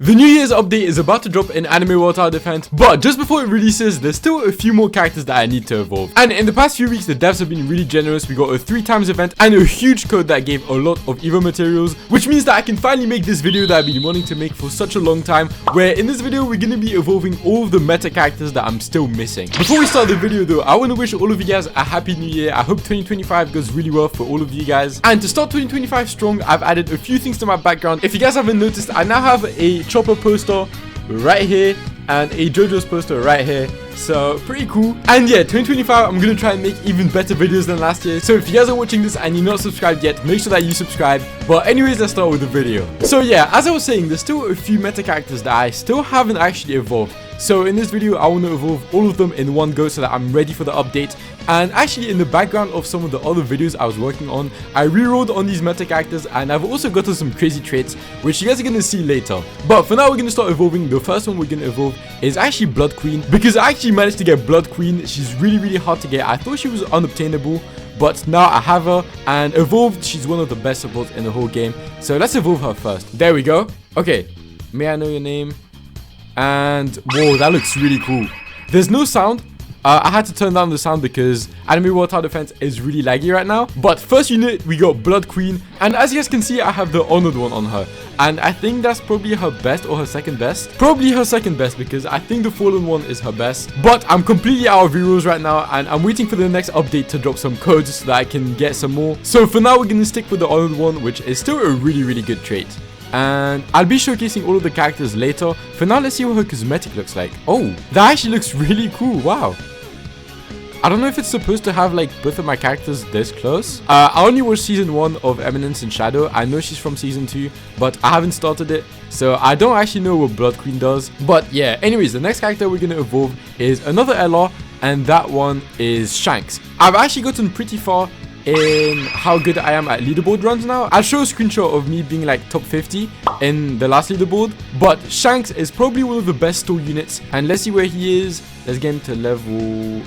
The New Year's update is about to drop in Anime World Tower Defense, but just before it releases, there's still a few more characters that I need to evolve. And in the past few weeks, the devs have been really generous. We got a 3x event and a huge code that gave a lot of Evo materials, which means that I can finally make this video that I've been wanting to make for such a long time, where in this video, we're going to be evolving all of the meta characters that I'm still missing. Before we start the video though, I want to wish all of you guys a happy new year. I hope 2025 goes really well for all of you guys. And to start 2025 strong, I've added a few things to my background. If you guys haven't noticed, I now have a Chopper poster right here and a JoJo's poster right here, so pretty cool. And yeah, 2025 I'm gonna try and make even better videos than last year, so if you guys are watching this and you're not subscribed yet, make sure that you subscribe. But anyways, let's start with the video. So yeah, as I was saying, there's still a few meta characters that I still haven't actually evolved. So in this video, I want to evolve all of them in one go so that I'm ready for the update. And actually, in the background of some of the other videos I was working on, I rerolled on these meta characters, and I've also gotten some crazy traits, which you guys are going to see later. But for now, we're going to start evolving. The first one we're going to evolve is actually Blood Queen, because I actually managed to get Blood Queen. She's really hard to get. I thought she was unobtainable, but now I have her, and evolved, she's one of the best supports in the whole game. So let's evolve her first. There we go. Okay, may I know your name? And whoa, that looks really cool. There's no sound. I had to turn down the sound because Anime World Tower Defense is really laggy right now. But first unit, we got Blood Queen, and as you guys can see, I have the honored one on her, and I think that's probably her best or her second best. Probably her second best, because I think the fallen one is her best. But I'm completely out of rerolls right now, and I'm waiting for the next update to drop some codes so that I can get some more. So for now, we're gonna stick with the honored one, which is still a really good trait. And I'll be showcasing all of the characters later. For now, let's see what her cosmetic looks like. Oh, that actually looks really cool. Wow. I don't know if it's supposed to have like both of my characters this close. I only watched season 1 of Eminence in Shadow. I know she's from season 2, but I haven't started it, so I don't actually know what Blood Queen does. But yeah, anyways, the next character we're going to evolve is another LR, and that one is Shanks. I've actually gotten pretty far in how good I am at leaderboard runs now. I'll show a screenshot of me being like top 50 in the last leaderboard, but Shanks is probably one of the best stall units, and let's see where he is. Let's get him to level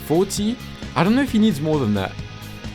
40. I don't know if he needs more than that.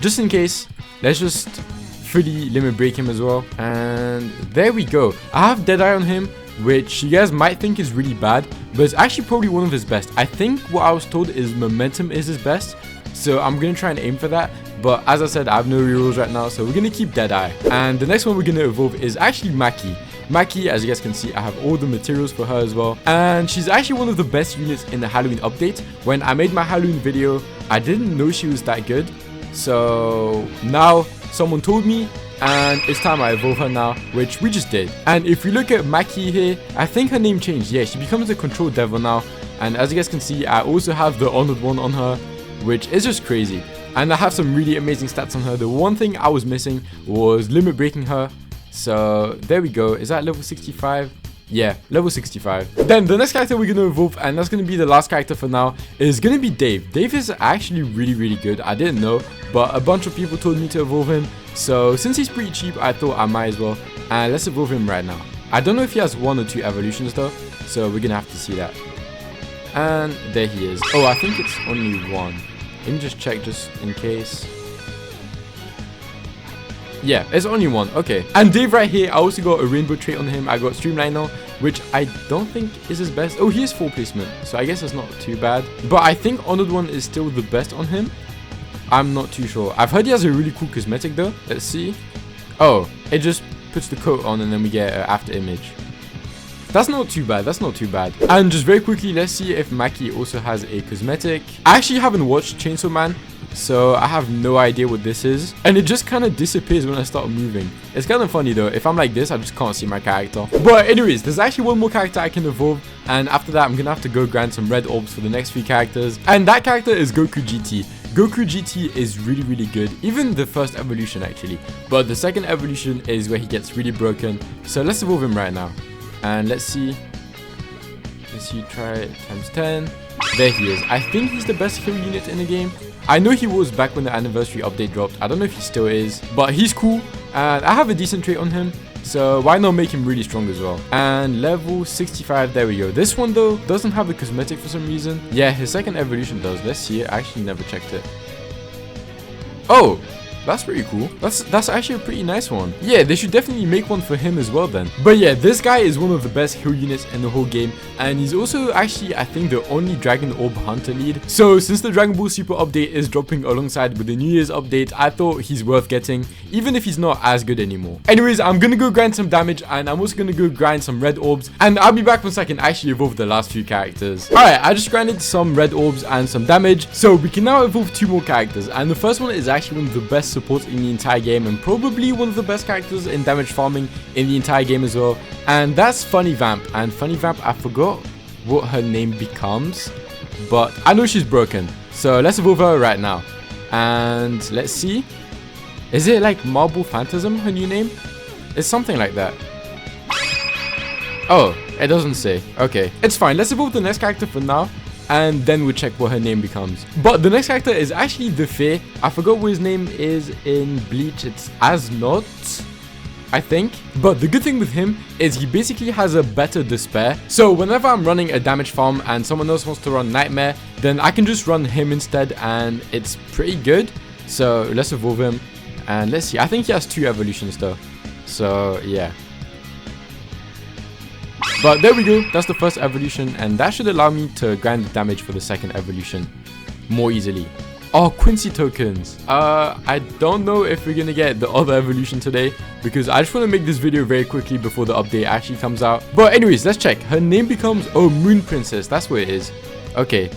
Just in case, let's just fully limit break him as well. And there we go. I have Deadeye on him, which you guys might think is really bad, but it's actually probably one of his best. I think what I was told is momentum is his best, so I'm gonna try and aim for that. But as I said, I have no rerolls right now, so we're gonna keep Deadeye. And the next one we're gonna evolve is actually Maki. Maki, as you guys can see, I have all the materials for her as well, and she's actually one of the best units in the Halloween update. When I made my Halloween video, I didn't know she was that good, so now someone told me, and it's time I evolve her now, which we just did. And if you look at Maki here, I think her name changed. Yeah, she becomes a control devil now, and as you guys can see, I also have the honored one on her, which is just crazy. And I have some really amazing stats on her. The one thing I was missing was limit breaking her. So there we go. Is that level 65? Yeah, level 65. Then the next character we're going to evolve, and that's going to be the last character for now, is going to be Dave. Dave is actually really good. I didn't know, but a bunch of people told me to evolve him. So since he's pretty cheap, I thought I might as well. And let's evolve him right now. I don't know if he has 1 or 2 evolutions though, so we're going to have to see that. And there he is. Oh, I think it's only 1. Let me just check just in case. Yeah, it's only 1. Okay. And Dave right here, I also got a rainbow trait on him. I got Streamliner, which I don't think is his best. Oh, he is full placement, so I guess it's not too bad. But I think Honored one is still the best on him. I'm not too sure. I've heard he has a really cool cosmetic though. Let's see. Oh, it just puts the coat on and then we get an after image. That's not too bad. That's not too bad. And just very quickly, let's see if Maki also has a cosmetic. I actually haven't watched Chainsaw Man, so I have no idea what this is. And it just kind of disappears when I start moving. It's kind of funny though. If I'm like this, I just can't see my character. But anyways, there's actually one more character I can evolve. And after that, I'm going to have to go grind some red orbs for the next few characters. And that character is Goku GT. Goku GT is really good. Even the first evolution actually. But the second evolution is where he gets really broken. So let's evolve him right now. And let's see. Try it times 10. There he is. I think he's the best heal unit in the game. I know he was back when the anniversary update dropped. I don't know if he still is, but he's cool. And I have a decent trait on him, so why not make him really strong as well? And level 65, there we go. This one though doesn't have the cosmetic for some reason. Yeah, his second evolution does. Let's see it. I actually never checked it. Oh, That's pretty cool. That's actually a pretty nice one. Yeah, they should definitely make one for him as well then. But yeah, this guy is one of the best hero units in the whole game, and he's also actually, I think, the only Dragon Orb Hunter lead. So since the Dragon Ball Super update is dropping alongside with the New Year's update, I thought he's worth getting, even if he's not as good anymore. Anyways, I'm gonna go grind some damage, and I'm also gonna go grind some red orbs, and I'll be back once I can actually evolve the last few characters. Alright, I just grinded some red orbs and some damage, so we can now evolve 2 more characters, and the first one is actually one of the best supports in the entire game, and probably one of the best characters in damage farming in the entire game as well, and that's Funny Vamp. And Funny Vamp, I forgot what her name becomes, but I know she's broken, so let's evolve her right now. And let's see, is it like Marble Phantasm, her new name? It's something like that. Oh, it doesn't say. Okay, it's fine. Let's evolve the next character for now, and then we'll check what her name becomes. But the next character is actually the Fae. I forgot what his name is in Bleach. It's Asnot, I think. But the good thing with him is he basically has a better Despair. So whenever I'm running a damage farm and someone else wants to run Nightmare, then I can just run him instead, and it's pretty good. So let's evolve him, and let's see. I think he has 2 evolutions though. So yeah. But there we go, that's the first evolution, and that should allow me to grind the damage for the second evolution more easily. Oh, Quincy tokens. I don't know if we're gonna get the other evolution today, because I just want to make this video very quickly before the update actually comes out. But anyways, let's check. Her name becomes, oh, Moon Princess, that's what it is. Okay,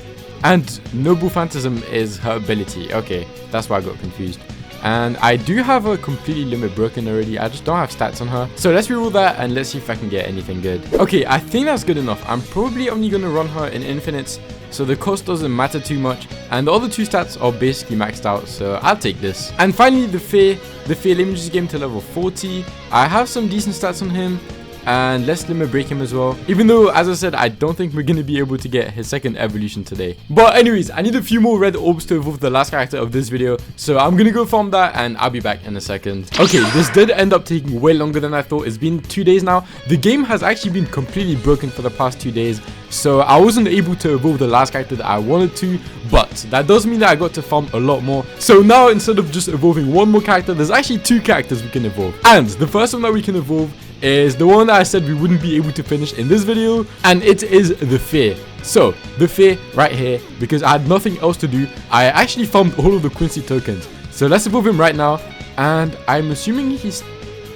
and Noble Phantasm is her ability. Okay, that's why I got confused. And I do have a completely limit broken already. I just don't have stats on her. So let's reroll that, and let's see if I can get anything good. Okay, I think that's good enough. I'm probably only going to run her in infinites, so the cost doesn't matter too much. And the other 2 stats are basically maxed out, so I'll take this. And finally, the Fae. The Fae, let me just get him to level 40. I have some decent stats on him, and let's limit break him as well, even though, as I said, I don't think we're gonna be able to get his second evolution today. But anyways, I need a few more red orbs to evolve the last character of this video, so I'm gonna go farm that, and I'll be back in a second. Okay, this did end up taking way longer than I thought. It's been 2 days now. The game has actually been completely broken for the past 2 days, so I wasn't able to evolve the last character that I wanted to, but that does mean that I got to farm a lot more. So now, instead of just evolving 1 more character, there's actually 2 characters we can evolve, and the first one that we can evolve is the one that I said we wouldn't be able to finish in this video, and it is the Fae. So the Fae right here, because I had nothing else to do, I actually farmed all of the Quincy tokens. So let's evolve him right now, and I'm assuming he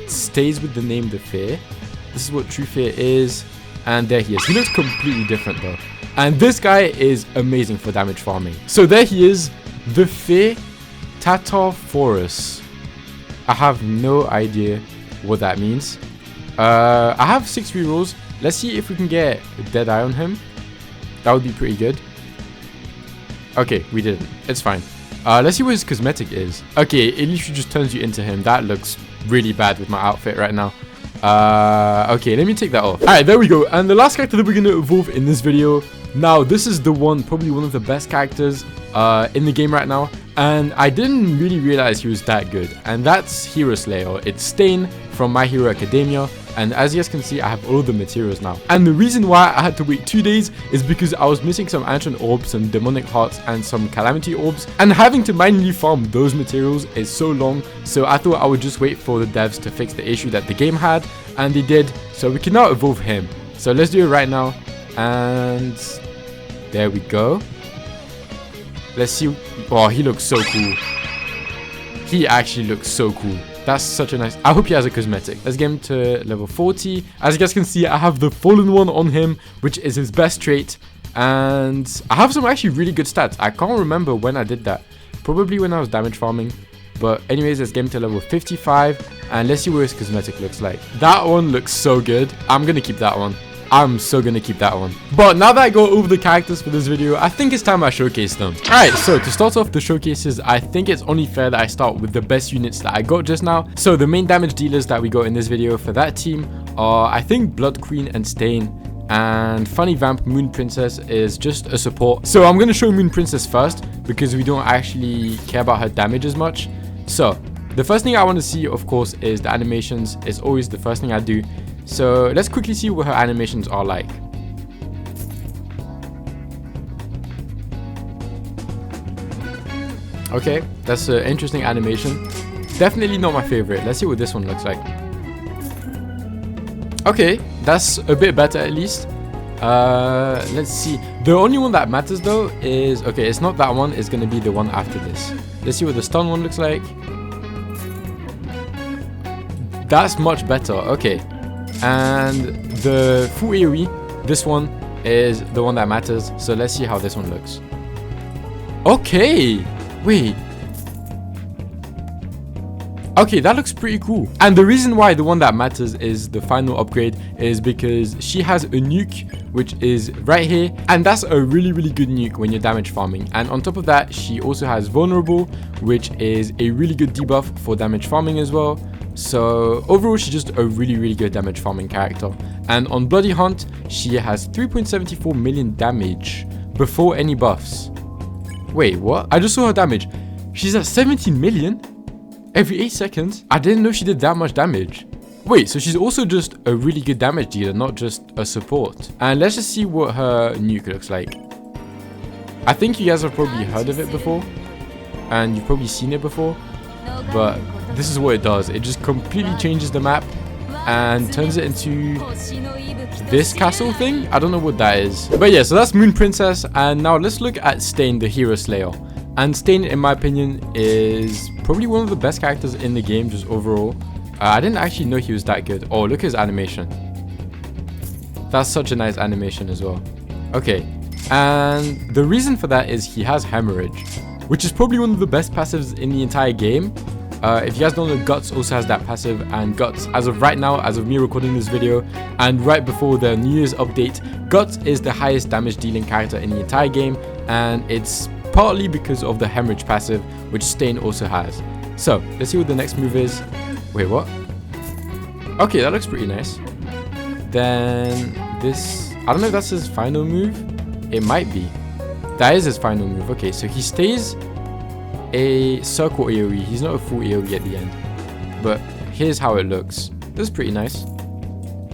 stays with the name the Fae. This is what True Fae is, and there he is. He looks completely different though, and this guy is amazing for damage farming. So there he is, the Fae Tataphorus. I have no idea what that means. I have 6 rerolls. Let's see if we can get a dead eye on him. That would be pretty good. Okay, we didn't. It's fine. Let's see what his cosmetic is. Okay, it literally just turns you into him. That looks really bad with my outfit right now. Okay, let me take that off. Alright, there we go. And the last character that we're going to evolve in this video. Now, this is the one, probably one of the best characters in the game right now. And I didn't really realize he was that good. And that's Hero Slayer. It's Stain from My Hero Academia. And as you guys can see, I have all the materials now. And the reason why I had to wait 2 days is because I was missing some ancient orbs, some demonic hearts, and some calamity orbs. And having to manually farm those materials is so long. So I thought I would just wait for the devs to fix the issue that the game had. And they did. So we can now evolve him. So let's do it right now. And there we go. Let's see. Oh, he looks so cool. He actually looks so cool. That's such a nice... I hope he has a cosmetic. Let's get him to level 40. As you guys can see, I have the Fallen One on him, which is his best trait. And I have some actually really good stats. I can't remember when I did that. Probably when I was damage farming. But anyways, let's get him to level 55. And let's see what his cosmetic looks like. That one looks so good. I'm going to keep that one. I'm so gonna keep that one. But now that I go over the characters for this video, I think it's time I showcase them. Alright, so to start off the showcases, I think it's only fair that I start with the best units that I got just now. So the main damage dealers that we got in this video for that team are, I think, Blood Queen and Stain. And Funny Vamp Moon Princess is just a support. So I'm gonna show Moon Princess first, because we don't actually care about her damage as much. So the first thing I want to see, of course, is the animations. It's always the first thing I do. So let's quickly see what her animations are like. Okay, that's an interesting animation. Definitely not my favorite. Let's see what this one looks like. Okay, that's a bit better at least. Let's see. The only one that matters though is, okay, it's not that one, it's gonna be the one after this. Let's see what the stun one looks like. That's much better. Okay, and the full AoE, this one is the one that matters. So let's see how this one looks. Okay, wait. Okay, that looks pretty cool. And the reason why the one that matters is the final upgrade is because she has a nuke, which is right here. And that's a really, really good nuke when you're damage farming. And on top of that, she also has vulnerable, which is a really good debuff for damage farming as well. So overall, she's just a really, really good damage farming character. And on Bloody Hunt, she has 3.74 million damage before any buffs. Wait, what? I just saw her damage. She's at 17 million? Every 8 seconds? I didn't know she did that much damage. Wait, so she's also just a really good damage dealer, not just a support. And let's just see what her nuke looks like. I think you guys have probably heard of it before. And you've probably seen it before. But this is what it does. It just completely changes the map and turns it into this castle thing. I don't know what that is. But yeah, so that's Moon Princess. And now let's look at Stain, the Hero Slayer. And Stain, in my opinion, is probably one of the best characters in the game, just overall. I didn't actually know he was that good. Oh, look at his animation. That's such a nice animation as well. Okay, and the reason for that is he has Hemorrhage, which is probably one of the best passives in the entire game. If you guys don't know, Guts also has that passive, and Guts, as of right now, as of me recording this video, and right before the New Year's update, Guts is the highest damage dealing character in the entire game, and it's partly because of the Hemorrhage passive, which Stain also has. So, let's see what the next move is. Wait, what? Okay, that looks pretty nice. Then, this... I don't know if that's his final move. It might be. That is his final move. Okay, so he stays a circle AoE. He's not a full AoE at the end. But here's how it looks. This is pretty nice.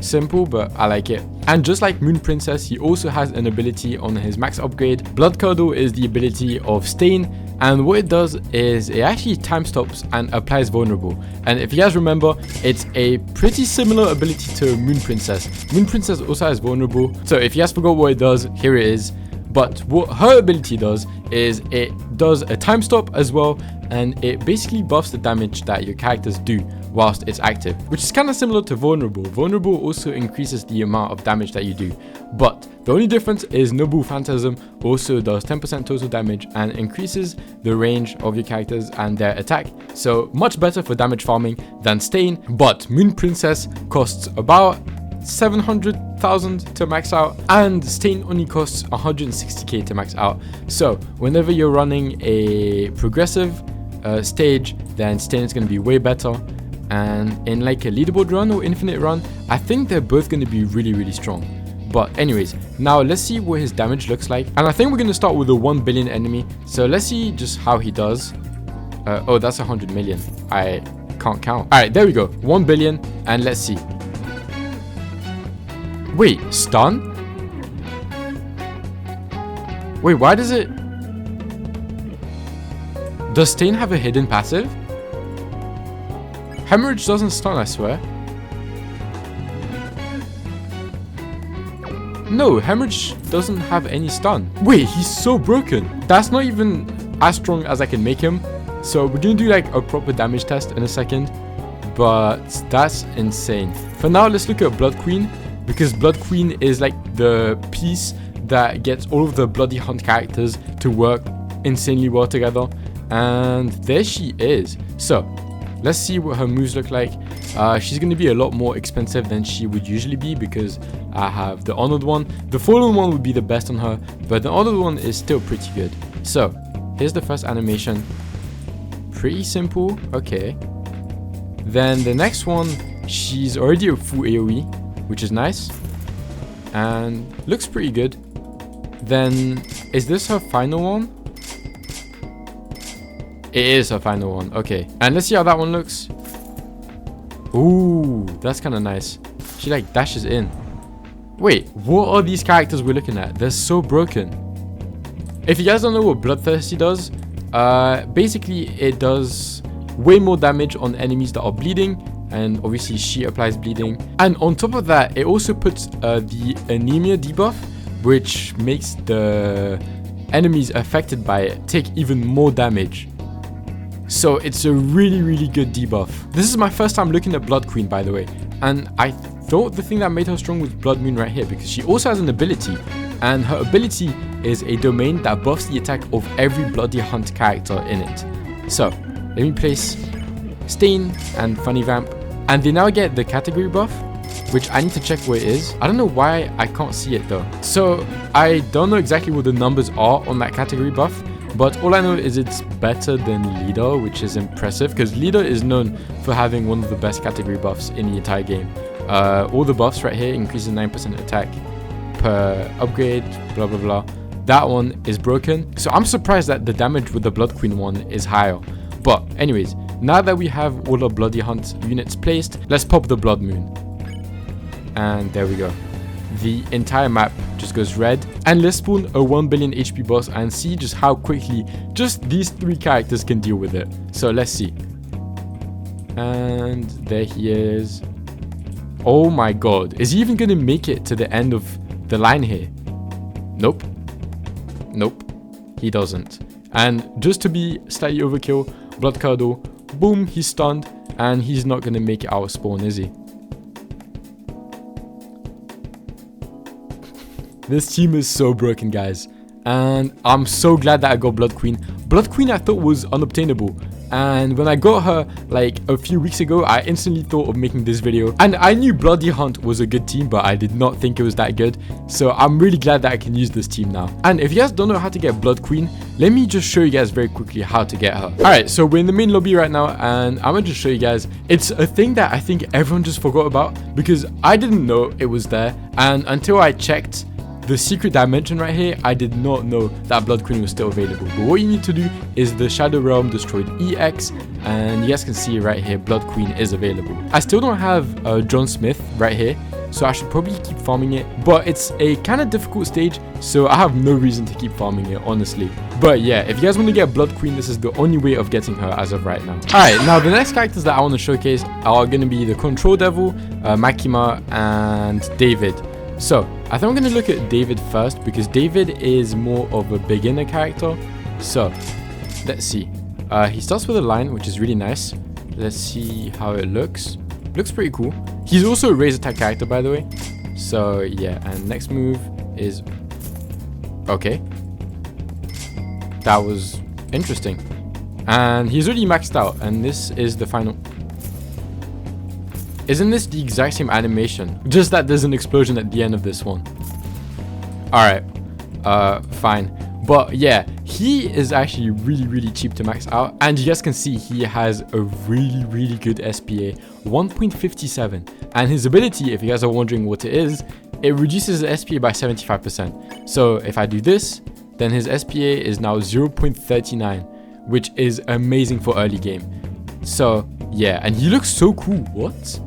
Simple, but I like it. And just like Moon Princess, he also has an ability on his max upgrade. Blood Curdle is the ability of Stain, and what it does is it actually time stops and applies vulnerable. And if you guys remember, it's a pretty similar ability to Moon Princess. Moon Princess also has vulnerable, so if you guys forgot what it does, here it is. But what her ability does is it does a time stop as well, and it basically buffs the damage that your characters do whilst it's active, which is kind of similar to vulnerable. Vulnerable also increases the amount of damage that you do, but the only difference is Noble Phantasm also does 10% total damage and increases the range of your characters and their attack, so much better for damage farming than Stain. But Moon Princess costs about 700,000 to max out, and Stain only costs 160k to max out. So whenever you're running a progressive stage, then Stain is going to be way better. And in like a leaderboard run or infinite run, I think they're both going to be really, really strong. But anyways, now let's see what his damage looks like. And I think we're going to start with a 1 billion enemy. So let's see just how he does. Oh, that's 100 million. I can't count. All right, there we go. 1 billion. And let's see. Wait, stun? Wait, why does it... Does Stain have a hidden passive? Hemorrhage doesn't stun, I swear. No, Hemorrhage doesn't have any stun. Wait, he's so broken. That's not even as strong as I can make him. So we're gonna do like a proper damage test in a second. But that's insane. For now, let's look at Blood Queen, because Blood Queen is like the piece that gets all of the Bloody Hunt characters to work insanely well together. And there she is. So let's see what her moves look like. She's going to be a lot more expensive than she would usually be because I have the honored one. The fallen one would be the best on her, but the honored one is still pretty good. So here's the first animation. Pretty simple. Okay. Then the next one, she's already a full AoE, which is nice and looks pretty good. Then is this her final one? It is her final one. Okay, and let's see how that one looks. Ooh, that's kind of nice. She like dashes in. Wait, what are these characters we're looking at? They're so broken. If you guys don't know what Bloodthirsty does, basically it does way more damage on enemies that are bleeding, and obviously she applies bleeding. And on top of that, it also puts the anemia debuff, which makes the enemies affected by it take even more damage. So it's a really good debuff. This is my first time looking at Blood Queen, by the way, and I thought the thing that made her strong was Blood Moon right here, because she also has an ability, and her ability is a domain that buffs the attack of every Bloody Hunt character in it. So let me place Stain and Funny Vamp, and they now get the category buff, which I need to check where it is. I don't know why I can't see it though. So I don't know exactly what the numbers are on that category buff, but all I know is it's better than Leader, which is impressive, because Leader is known for having one of the best category buffs in the entire game. All the buffs right here increases 9% attack per upgrade, blah blah blah. That one is broken, so I'm surprised that the damage with the Blood Queen one is higher. But anyways, now that we have all our Bloody Hunt units placed, let's pop the Blood Moon. And there we go. The entire map just goes red, and let's spawn a 1 billion HP boss and see just how quickly just these 3 characters can deal with it. So let's see. And there he is. Oh my god, is he even gonna make it to the end of the line here? Nope. Nope, he doesn't. And just to be slightly overkill, Blood Curdle, boom, he's stunned, and he's not gonna make it out of spawn, is he? This team is so broken, guys, and I'm so glad that I got Blood Queen. Blood Queen I thought was unobtainable, and when I got her like a few weeks ago, I instantly thought of making this video. And I knew Bloody Hunt was a good team, but I did not think it was that good. So I'm really glad that I can use this team now. And if you guys don't know how to get Blood Queen, let me just show you guys very quickly how to get her. Alright, so we're in the main lobby right now, and I'm gonna just show you guys. It's a thing that I think everyone just forgot about, because I didn't know it was there, and until I checked the secret dimension right here, I did not know that Blood Queen was still available. But what you need to do is the Shadow Realm Destroyed EX, and you guys can see right here, Blood Queen is available. I still don't have John Smith right here, so I should probably keep farming it, but it's a kind of difficult stage, so I have no reason to keep farming it, honestly. But yeah, if you guys want to get Blood Queen, this is the only way of getting her as of right now. Alright, now the next characters that I want to showcase are going to be the Control Devil, Makima, and David. So I think I'm going to look at David first, because David is more of a beginner character. So let's see. He starts with a line, which is really nice. Let's see how it looks. Looks pretty cool. He's also a raise attack character, by the way. So yeah, and next move is... okay. That was interesting. And he's already maxed out, and this is the final... Isn't this the exact same animation? Just that there's an explosion at the end of this one. Alright. Fine. But yeah, he is actually really cheap to max out. And you guys can see he has a really good SPA. 1.57. And his ability, if you guys are wondering what it is, it reduces the SPA by 75%. So if I do this, then his SPA is now 0.39, which is amazing for early game. So yeah, and he looks so cool. What?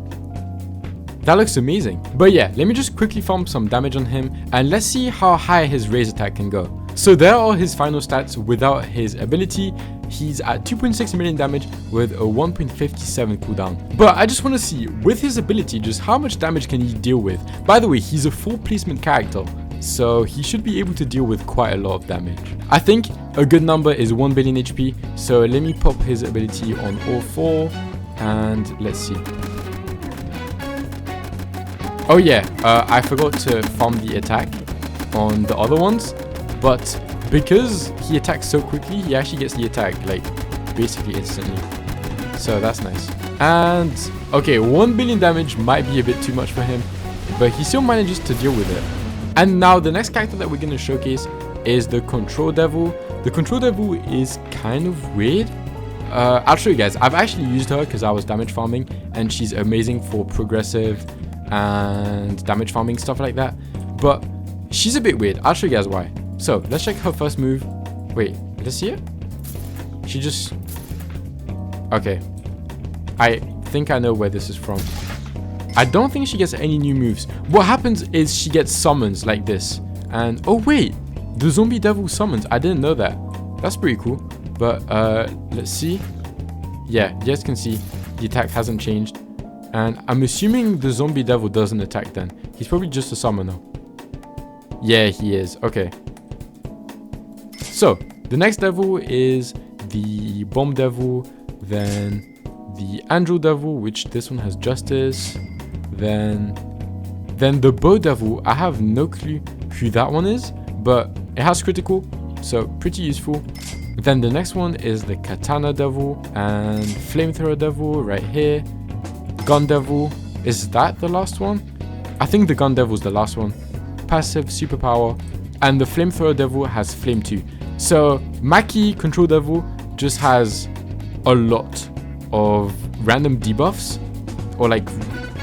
That looks amazing. But yeah, let me just quickly farm some damage on him, and let's see how high his raise attack can go. So there are his final stats without his ability. He's at 2.6 million damage with a 1.57 cooldown. But I just want to see, with his ability, just how much damage can he deal with. By the way, he's a full placement character, so he should be able to deal with quite a lot of damage. I think a good number is 1 billion HP, so let me pop his ability on all 4, and let's see. Oh yeah, I forgot to farm the attack on the other ones, but because he attacks so quickly, he actually gets the attack like basically instantly. So that's nice. And okay, 1 billion damage might be a bit too much for him, but he still manages to deal with it. And now the next character that we're going to showcase is the Control Devil. The Control Devil is kind of weird. I'll show you guys. I've actually used her because I was damage farming, and she's amazing for progressive and damage farming, stuff like that. But she's a bit weird. I'll show you guys why. So let's check her first move. Wait, let's see it. She just... okay. I think I know where this is from. I don't think she gets any new moves. What happens is she gets summons like this. And oh wait, the Zombie Devil summons. I didn't know that. That's pretty cool. But let's see. Yeah, you guys can see the attack hasn't changed. And I'm assuming the zombie devil doesn't attack then. He's probably just a summoner. Yeah, he is. Okay. So, the next devil is the bomb devil. Then the angel devil, which this one has justice. Then the bow devil. I have no clue who that one is, but it has critical, so pretty useful. Then the next one is the katana devil and flamethrower devil right here. Gun devil, is that the last one? I think the gun devil is the last one. Passive superpower, and the flamethrower devil has flame too. So Maki control devil just has a lot of random debuffs or like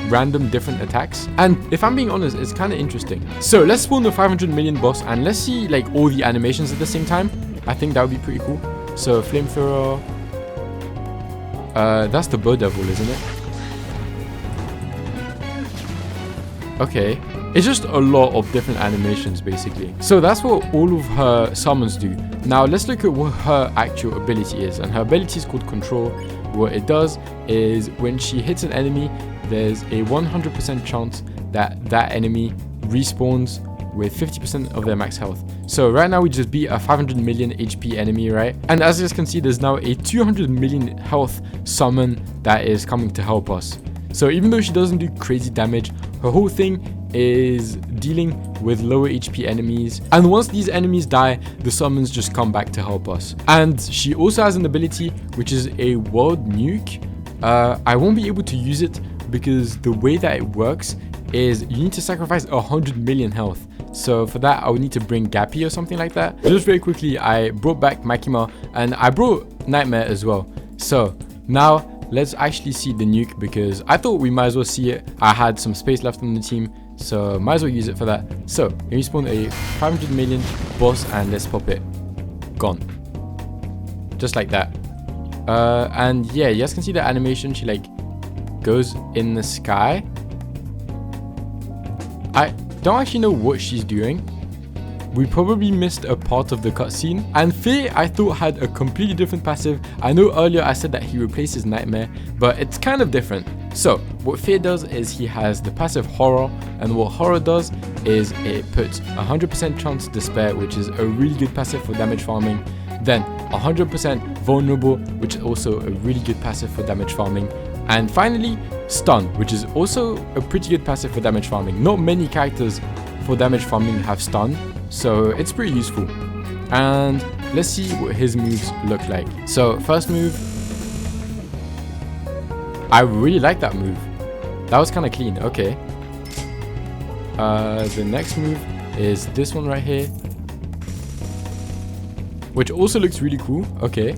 random different attacks, and if I'm being honest, it's kind of interesting. So let's spawn the 500 million boss and let's see like all the animations at the same time. I think that would be pretty cool. So flamethrower, that's the bow devil, isn't it? Okay, it's just a lot of different animations basically. So that's what all of her summons do. Now let's look at what her actual ability is, and her ability is called control. What it does is when she hits an enemy, there's a 100% chance that that enemy respawns with 50% of their max health. So right now we just beat a 500 million HP enemy, right? And as you guys can see, there's now a 200 million health summon that is coming to help us. So even though she doesn't do crazy damage, her whole thing is dealing with lower HP enemies, and once these enemies die, the summons just come back to help us. And she also has an ability which is a world nuke. I won't be able to use it because the way that it works is you need to sacrifice 100 million health. So for that, I would need to bring Gappy or something like that. Just very quickly, I brought back Makima and I brought Nightmare as well. So now let's actually see the nuke because I thought we might as well see it. I had some space left on the team, so might as well use it for that. So let me spawn a 500 million boss and let's pop it. Gone. Just like that. And yeah, you guys can see the animation. She like goes in the sky. I don't actually know what she's doing. We probably missed a part of the cutscene. And Faye, I thought, had a completely different passive. I know earlier I said that he replaces Nightmare, but it's kind of different. So what Faye does is he has the passive Horror, and what Horror does is it puts 100% chance Despair, which is a really good passive for damage farming. Then 100% Vulnerable, which is also a really good passive for damage farming. And finally, Stun, which is also a pretty good passive for damage farming. Not many characters for damage farming have Stun, so it's pretty useful. And let's see what his moves look like. So first move, I really like that move. That was kind of clean. Okay. The next move is this one right here, which also looks really cool. Okay.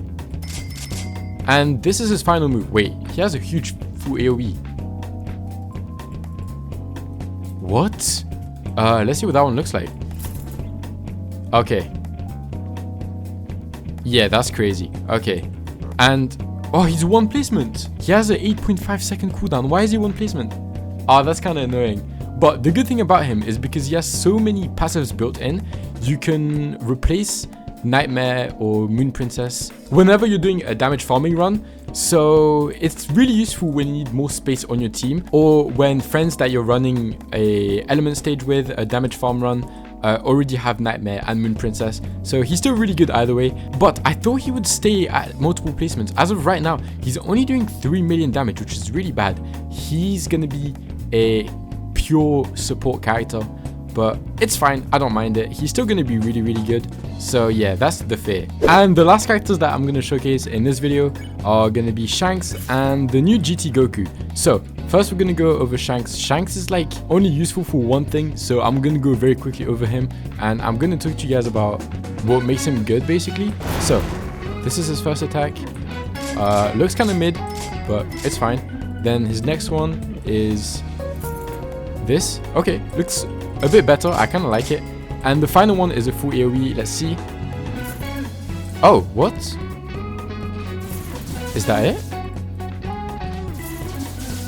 And this is his final move. Wait, he has a huge full AoE. What? Let's see what that one looks like. Okay. Yeah, that's crazy. Okay. And, oh, he's one placement. He has an 8.5 second cooldown. Why is he one placement? Oh, that's kind of annoying. But the good thing about him is because he has so many passives built in, you can replace Nightmare or Moon Princess whenever you're doing a damage farming run. So it's really useful when you need more space on your team, or when friends that you're running a element stage with, a damage farm run, already have Nightmare and Moon Princess. So he's still really good either way, but I thought he would stay at multiple placements. As of right now, he's only doing 3 million damage, which is really bad. He's gonna be a pure support character, but it's fine. I don't mind it. He's still going to be really, really good. So yeah, that's the Fae. And the last characters that I'm going to showcase in this video are going to be Shanks and the new GT Goku. So first we're going to go over Shanks. Shanks is like only useful for one thing, so I'm going to go very quickly over him, and I'm going to talk to you guys about what makes him good basically. So this is his first attack. Looks kind of mid, but it's fine. Then his next one is this. Okay, looks a bit better. I kind of like it. And the final one is a full AoE. Let's see. Oh, what? Is that it?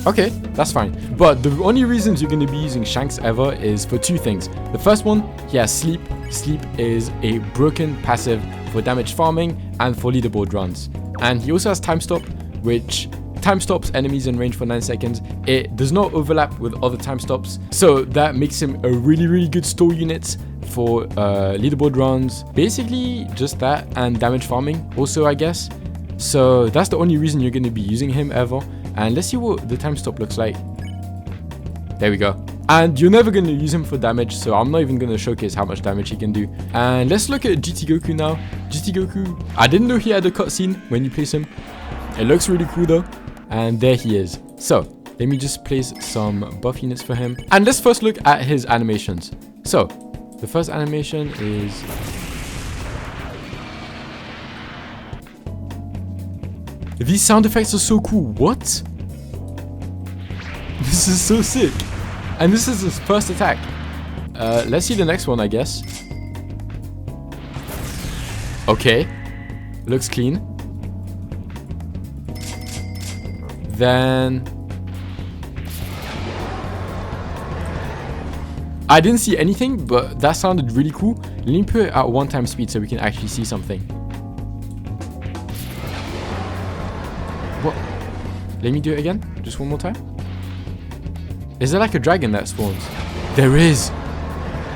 Okay, that's fine. But the only reasons you're going to be using Shanks ever is for two things. The first one, he has Sleep. Sleep is a broken passive for damage farming and for leaderboard runs. And he also has Time Stop, which time stops enemies in range for 9 seconds. It does not overlap with other time stops, so that makes him a really good store unit for leaderboard runs. Basically just that, and damage farming also, I guess. So that's the only reason you're going to be using him ever. And let's see what the time stop looks like. There we go. And you're never going to use him for damage, so I'm not even going to showcase how much damage he can do. And let's look at GT Goku now. GT Goku, I didn't know he had a cutscene when you place him. It looks really cool though. And there he is. So let me just place some buff units for him. And let's first look at his animations. So the first animation is... These sound effects are so cool. What? This is so sick. And this is his first attack. Let's see the next one, I guess. Okay. Looks clean. Then... I didn't see anything, but that sounded really cool. Let me put it at 1x speed so we can actually see something. What? Let me do it again. Just one more time. Is there like a dragon that spawns? There is.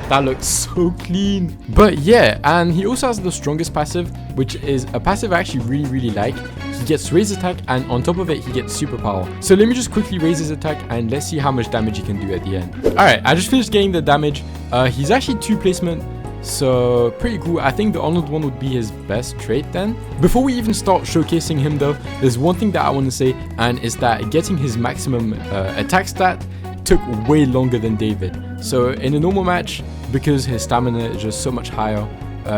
That looks so clean. But yeah, and he also has the strongest passive, which is a passive I actually really like. He gets raise attack, and on top of it, he gets superpower. So let me just quickly raise his attack, and let's see how much damage he can do at the end. Alright, I just finished getting the damage. He's actually 2 placement, so pretty cool. I think the Arnold one would be his best trait then. Before we even start showcasing him though, there's one thing that I want to say, and it's that getting his maximum attack stat took way longer than David. So in a normal match, because his stamina is just so much higher,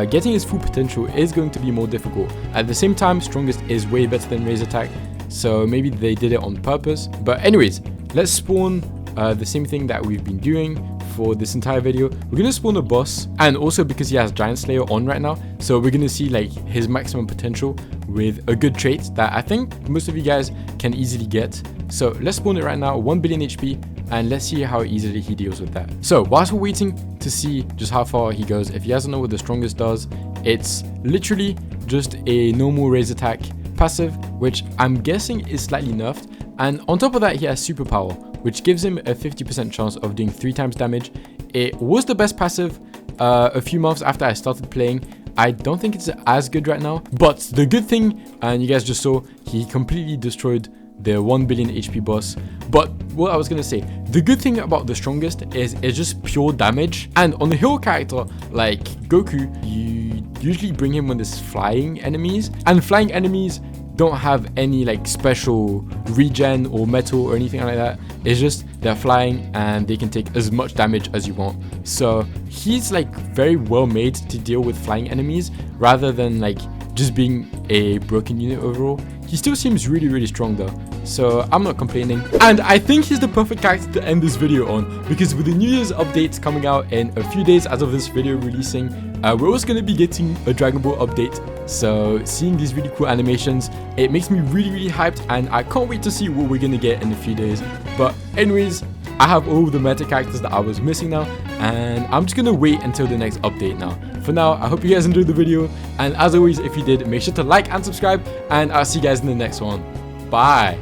getting his full potential is going to be more difficult. At the same time, strongest is way better than raise attack, so maybe they did it on purpose. But anyways, let's spawn the same thing that we've been doing for this entire video. We're gonna spawn a boss, and also because he has Giant Slayer on right now, so we're gonna see like his maximum potential with a good trait that I think most of you guys can easily get. So let's spawn it right now, 1 billion HP, and let's see how easily he deals with that. So whilst we're waiting to see just how far he goes, if you guys don't know what the strongest does, it's literally just a normal raise attack passive, which I'm guessing is slightly nerfed. And on top of that, he has superpower, which gives him a 50% chance of doing 3 times damage. It was the best passive a few months after I started playing. I don't think it's as good right now, but the good thing, and you guys just saw, he completely destroyed the 1 billion HP boss. But what I was gonna say, the good thing about the strongest is it's just pure damage. And on the hero character like Goku, you usually bring him when there's flying enemies, and flying enemies don't have any like special regen or metal or anything like that. It's just they're flying and they can take as much damage as you want. So he's like very well made to deal with flying enemies rather than like just being a broken unit overall. He still seems really strong though, so I'm not complaining. And I think he's the perfect character to end this video on, because with the New Year's updates coming out in a few days as of this video releasing, we're also going to be getting a Dragon Ball update. So seeing these really cool animations, it makes me really hyped, and I can't wait to see what we're going to get in a few days. But anyways, I have all the meta characters that I was missing now, and I'm just going to wait until the next update now. For now, I hope you guys enjoyed the video, and as always, if you did, make sure to like and subscribe, and I'll see you guys in the next one. Bye!